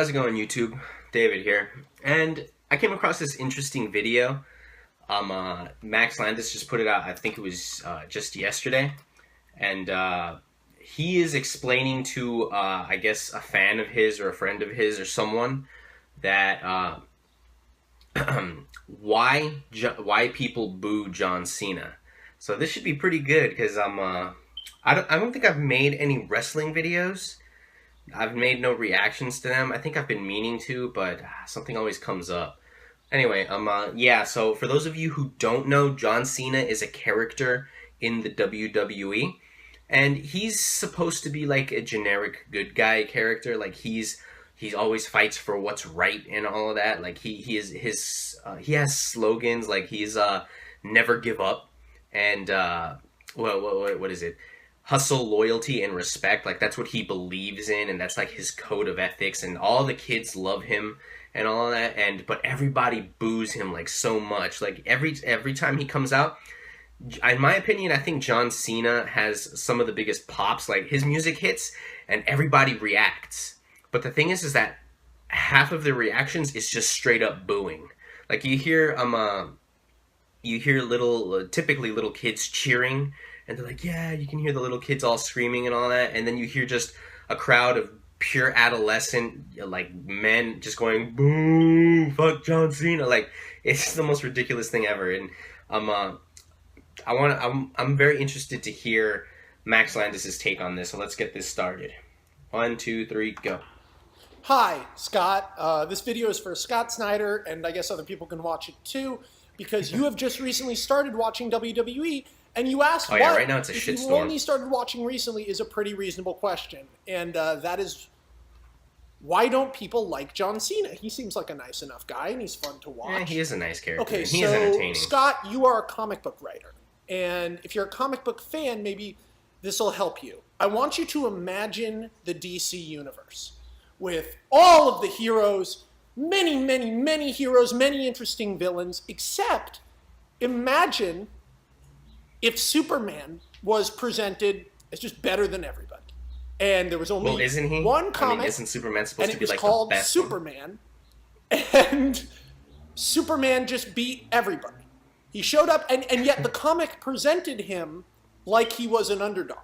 How's it going, YouTube? David here. And I came across this interesting video. Max Landis just put it out, I think it was just yesterday. And he is explaining to, I guess, a fan of his or a friend of his or someone that why people boo John Cena. So this should be pretty good because I don't think I've made any wrestling videos. I've made no reactions to them. I think I've been meaning to, but something always comes up. Anyway, yeah, so for those of you who don't know, John Cena is a character in the WWE, and he's supposed to be like a generic good guy character. Like he's always fights for what's right and all of that. Like he has slogans like he's never give up and what is it? Hustle, loyalty, and respect. Like that's what he believes in, and that's like his code of ethics, and all the kids love him and all of that, but everybody boos him like so much. Like every time he comes out, in my opinion, I think John Cena has some of the biggest pops. Like his music hits and everybody reacts, but the thing is that half of the reactions is just straight up booing. Like you hear typically little kids cheering, and they're like, yeah, you can hear the little kids all screaming and all that. And then you hear just a crowd of pure adolescent, like, men just going, boo, fuck John Cena. Like, it's the most ridiculous thing ever. And I'm very interested to hear Max Landis' take on this. So let's get this started. 1, 2, 3, go. Hi, Scott. This video is for Scott Snyder, and I guess other people can watch it too, because you have just recently started watching WWE. And you asked why, right now it's a shitstorm. If you only started watching recently is a pretty reasonable question. And that is, why don't people like John Cena? He seems like a nice enough guy, and he's fun to watch. Yeah, he is a nice character. Okay, he is entertaining. Scott, you are a comic book writer. And if you're a comic book fan, maybe this will help you. I want you to imagine the DC universe with all of the heroes, many, many, many heroes, many interesting villains, except imagine if Superman was presented as just better than everybody, and there was only isn't he? one comic, I mean, isn't Superman supposed to be like called the best Superman, and Superman just beat everybody. He showed up, and yet the comic presented him like he was an underdog.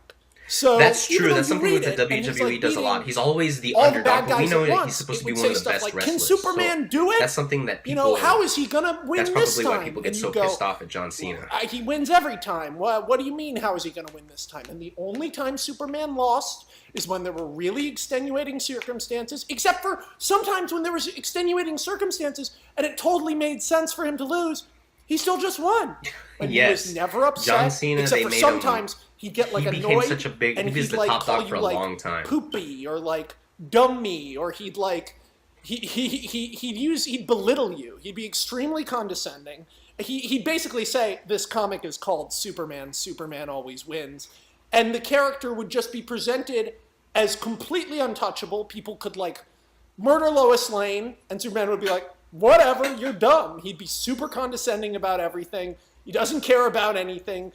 So that's true. That's something that the WWE does a lot. He's always the underdog, but we know that he's supposed to be one of the best wrestlers. Can Superman do it? That's something that people... how is he going to win this time? That's probably why people get so pissed off at John Cena. He wins every time. What do you mean, how is he going to win this time? And the only time Superman lost is when there were really extenuating circumstances, except for sometimes when there was extenuating circumstances and it totally made sense for him to lose, he still just won. And yes. He was never upset, John Cena, except for sometimes... He'd get like annoyed, such a big, and he was he'd the top call dog you for a long time. Poopy or like dummy, or he'd belittle you. He'd be extremely condescending. He'd basically say, "This comic is called Superman. Superman always wins," and the character would just be presented as completely untouchable. People could like murder Lois Lane, and Superman would be like, "Whatever, you're dumb." He'd be super condescending about everything. He doesn't care about anything.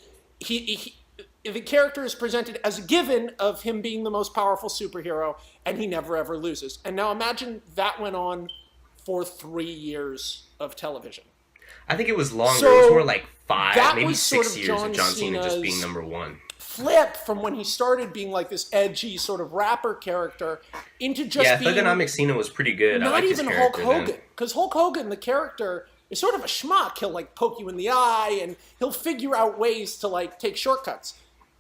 The character is presented as a given of him being the most powerful superhero, and he never ever loses. And now imagine that went on for 3 years of television. I think it was longer. So it was more like 5, maybe 6 years John of John Cena just being Cena's #1. Flip from when he started being like this edgy sort of rapper character into just being... Yeah, Thugonomic Cena was pretty good. Not I liked even his Hulk character Hogan. Because Hulk Hogan, the character, is sort of a schmuck. He'll like poke you in the eye, and he'll figure out ways to like take shortcuts.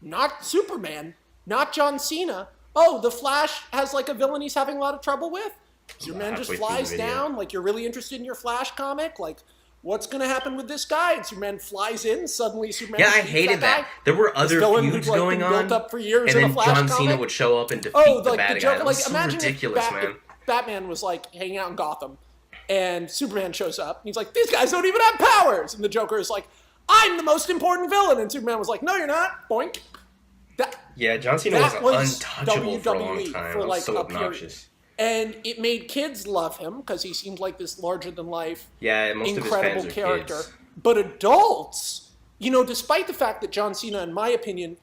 Not Superman, not John Cena. Oh, the Flash has like a villain he's having a lot of trouble with? Superman just flies down, like you're really interested in your Flash comic? Like, what's going to happen with this guy? And Superman flies in, suddenly Superman... Yeah, I hated that. There were other feuds going on, built up for years and in then a Flash John comic. Cena would show up and defeat the bad guy. That was so ridiculous, man. Batman was like hanging out in Gotham, and Superman shows up, and he's like, these guys don't even have powers! And the Joker is like, I'm the most important villain! And Superman was like, no, you're not. Boink. Yeah, John Cena was untouchable for a long time. For like so obnoxious. And it made kids love him because he seemed like this larger-than-life, incredible character. Kids. But adults, despite the fact that John Cena, in my opinion,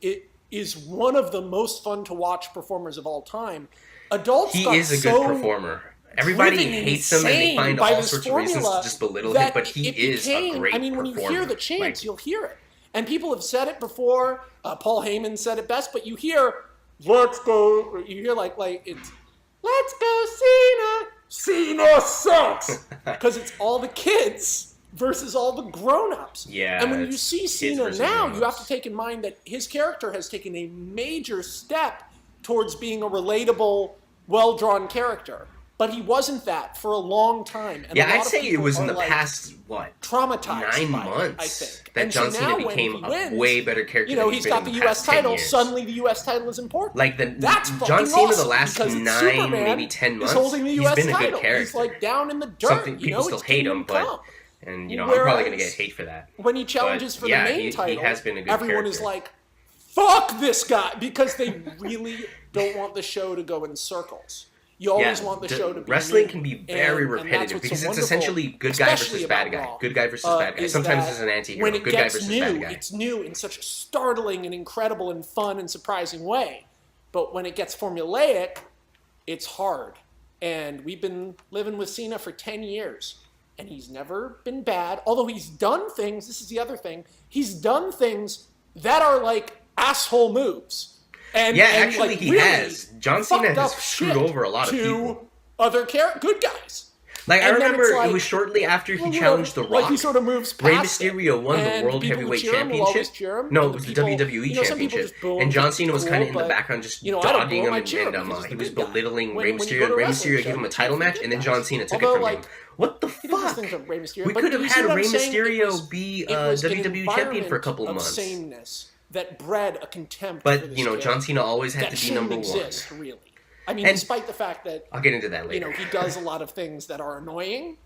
is one of the most fun to watch performers of all time, adults he is a good performer. everybody driven hates him and they insane find by all this sorts of reasons to formula just belittle him, that but he it is became, a great I mean, when you performer. hear the chants, Like, you'll hear it. And people have said it before. Paul Heyman said it best, but you hear, let's go, you hear like it's, let's go Cena. Cena sucks. Because it's all the kids versus all the grown-ups. Yeah, and when you it's see kids Cena versus now, grown-ups. you have to take in mind that his character has taken a major step towards being a relatable, well-drawn character. But he wasn't that for a long time. And yeah, a lot I'd of say it people was in are, the like, past, what, traumatized 9 by months it, I think. that And John so Cena now when became he a wins, way better character you know, than he's been got in the the U.S. past 10 title. years. Suddenly the U.S. title is important. Like, That's John fucking Cena awesome, the last because 9, Superman maybe 10 months, is holding the he's U.S. been a title. good character. He's like down in the dirt. Something you people know, still it's hate him, Kingdom but Come. and you know, I'm probably gonna Whereas get hate for that. when he challenges But, for yeah, the main he title, has been a good everyone character. is like, fuck this guy, because they really don't want the show to go in circles. You always want the show to be wrestling new. can be very and repetitive that's what's because so it's wonderful, essentially good guy versus especially bad about guy. Raw, Good guy versus bad guy. is Sometimes that it's an anti-hero. when it Good guy gets versus new, bad guy. it's new in such a startling and incredible and fun and surprising way. But when it gets formulaic, it's hard. And we've been living with Cena for 10 years. And he's never been bad. Although he's done things, this is the other thing, he's done things that are like asshole moves. And, Yeah, and actually like he really has. John Cena fucked has up screwed shit over a lot of to people. other good guys. Like, I And then remember it's like, it was shortly after he well, challenged The Rock. like he sort of moves Rey past it. Mysterio won the And World people who Heavyweight cheer him will Championship. always cheer him, No, and it was the people- WWE you know, some people Championship. just boo him And John because Cena was it's kind of cool, in the but, background just you know, I don't dogging boo him, him, I cheer him and because he's he the was good guy. belittling When Rey you go Mysterio. to And Rey wrestling Mysterio show, gave him a you title cheer for match, good and then guys. John Cena took it Although, from like, him. What the he did this fuck? thing to Rey Mysterio, We but could have you see had what I'm Rey saying? Mysterio be It was an WWE champion for a couple environment months. of sameness that bred a contempt for But, this you know, John character Cena always had that to be number shouldn't one. exist, really. I mean, And- despite the fact that, I'll get into that you later. know, he does a lot of things that are annoying.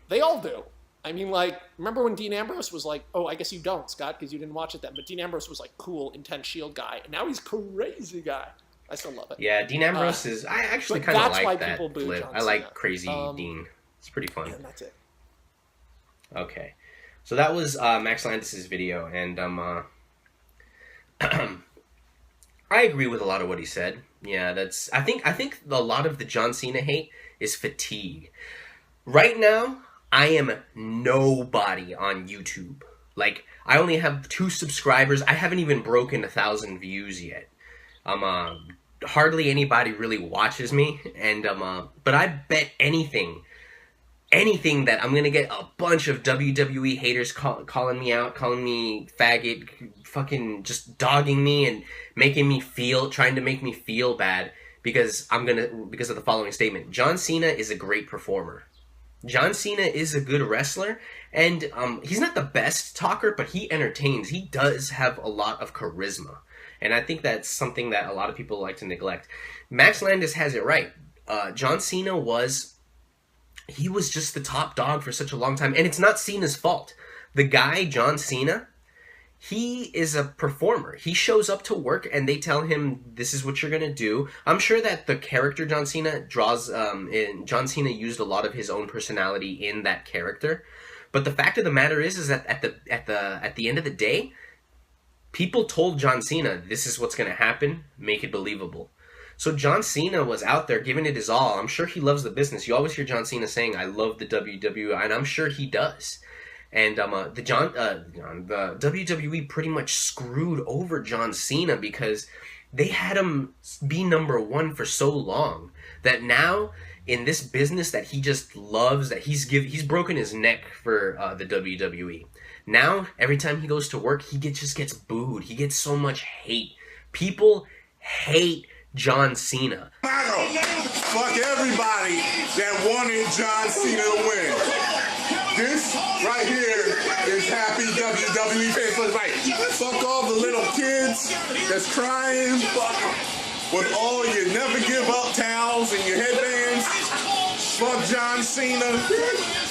They all do. I mean, like, remember when Dean Ambrose was like, oh, I guess you don't, Scott, because you didn't watch it then, but Dean Ambrose was like cool, intense Shield guy, and now he's crazy guy. I still love it. Yeah, Dean Ambrose is... I actually but kind of that's why like that people boo flip. John I like Cena. crazy Dean. It's pretty fun. And that's it. Okay. So that was Max Landis' video, and I agree with a lot of what he said. Yeah, that's... I think a lot of the John Cena hate is fatigue. Right now, I am nobody on YouTube. Like, I only have 2 subscribers. I haven't even broken 1,000 views yet. Hardly anybody really watches me, and but I bet anything that I'm gonna get a bunch of WWE haters calling me out, calling me faggot, fucking just dogging me and trying to make me feel bad because of the following statement. John Cena is a great performer. John Cena is a good wrestler, and he's not the best talker, but he entertains. He does have a lot of charisma. And I think that's something that a lot of people like to neglect. Max Landis has it right. John Cena was just the top dog for such a long time. And it's not Cena's fault. The guy, John Cena, he is a performer. He shows up to work and they tell him, this is what you're going to do. I'm sure that the character John Cena John Cena used a lot of his own personality in that character. But the fact of the matter is that at the end of the day, people told John Cena, this is what's going to happen, make it believable. So John Cena was out there giving it his all. I'm sure he loves the business. You always hear John Cena saying, I love the WWE, and I'm sure he does. And the WWE pretty much screwed over John Cena because they had him be number one for so long that now in this business that he just loves, that he's broken his neck for the WWE. Now, every time he goes to work, he just gets booed. He gets so much hate. People hate John Cena. Fuck everybody that wanted John Cena to win. This right here is happy WWE fans. So it's like, fuck all the little kids that's crying. Fuck with all your never give up towels and your headbands. Fuck John Cena.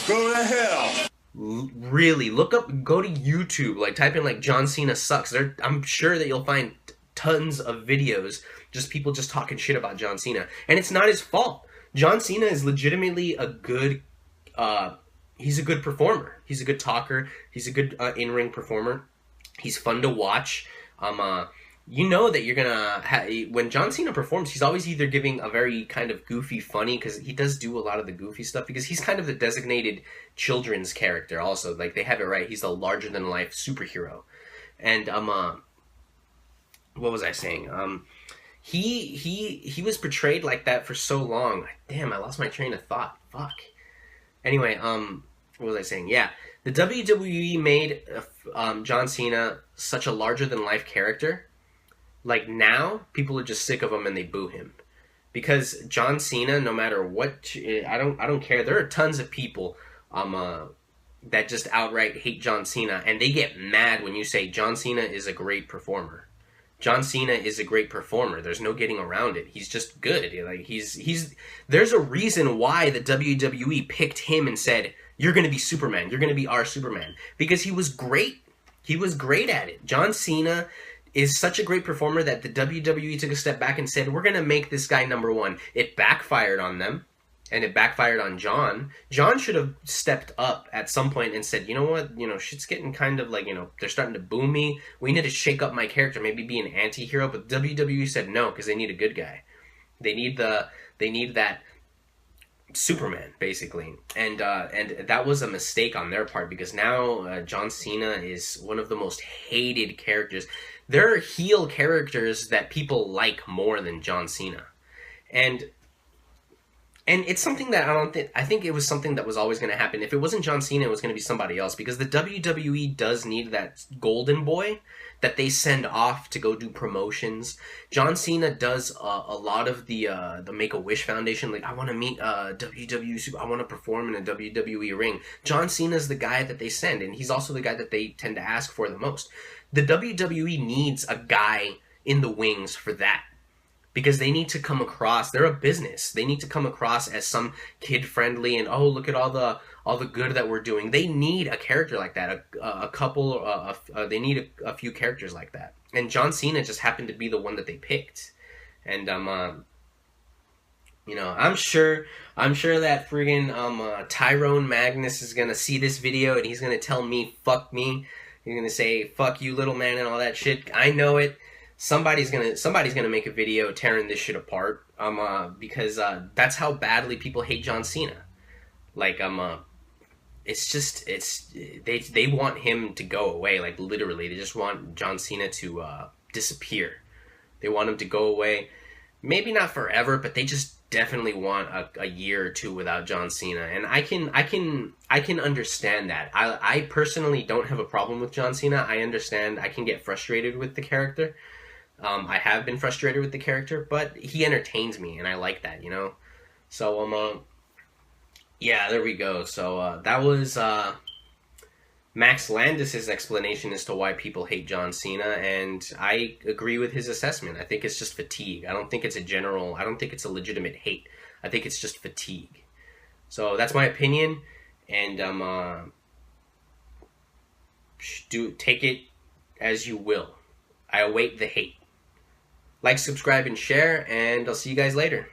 Go to hell. Really, go to YouTube, like type in like John Cena sucks. I'm sure that you'll find tons of videos, just people just talking shit about John Cena. And it's not his fault. John Cena is legitimately a good, he's a good performer. He's a good talker. He's a good in-ring performer. He's fun to watch. you know that you're gonna when John Cena performs, he's always either giving a very kind of goofy, funny, because he does do a lot of the goofy stuff, because he's kind of the designated children's character. Also, like they have it right, he's a larger than life superhero, and what was I saying? He was portrayed like that for so long. Damn, I lost my train of thought. Fuck. Anyway, what was I saying? Yeah, the WWE made John Cena such a larger than life character. Like now, people are just sick of him and they boo him, because John Cena, no matter what, I don't care. There are tons of people that just outright hate John Cena, and they get mad when you say John Cena is a great performer. John Cena is a great performer. There's no getting around it. He's just good. Like he's. There's a reason why the WWE picked him and said, "You're going to be Superman. You're going to be our Superman," because he was great. He was great at it. John Cena is such a great performer that the WWE took a step back and said, "We're going to make this guy number one." It backfired on them. And it backfired on John. John should have stepped up at some point and said, you know what, shit's getting kind of like, they're starting to boo me. We need to shake up my character, maybe be an anti-hero. But WWE said no, because they need a good guy. They need that Superman, basically. And that was a mistake on their part, because now John Cena is one of the most hated characters. There are heel characters that people like more than John Cena. And it's something that I think it was something that was always going to happen. If it wasn't John Cena, it was going to be somebody else, because the WWE does need that golden boy that they send off to go do promotions. John Cena does a lot of the Make-A-Wish Foundation. Like, I want to meet WWE, I want to perform in a WWE ring. John Cena's the guy that they send, and he's also the guy that they tend to ask for the most. The WWE needs a guy in the wings for that. Because they need to come across, they're a business. They need to come across as some kid-friendly and, oh, look at all the good that we're doing. They need a character like that, they need a few characters like that. And John Cena just happened to be the one that they picked. And, I'm sure that friggin' Tyrone Magnus is gonna see this video and he's gonna tell me, fuck me. He's gonna say, fuck you, little man, and all that shit. I know it. Somebody's gonna make a video tearing this shit apart, because that's how badly people hate John Cena. Like, they want him to go away. Like, literally, they just want John Cena to disappear. They want him to go away. Maybe not forever, but they just definitely want a year or two without John Cena. And I can understand that. I personally don't have a problem with John Cena. I understand. I can get frustrated with the character. I have been frustrated with the character, but he entertains me, and I like that, So, yeah, there we go. So, that was Max Landis' explanation as to why people hate John Cena, and I agree with his assessment. I think it's just fatigue. I don't think it's a legitimate hate. I think it's just fatigue. So, that's my opinion, and take it as you will. I await the hate. Like, subscribe, and share, and I'll see you guys later.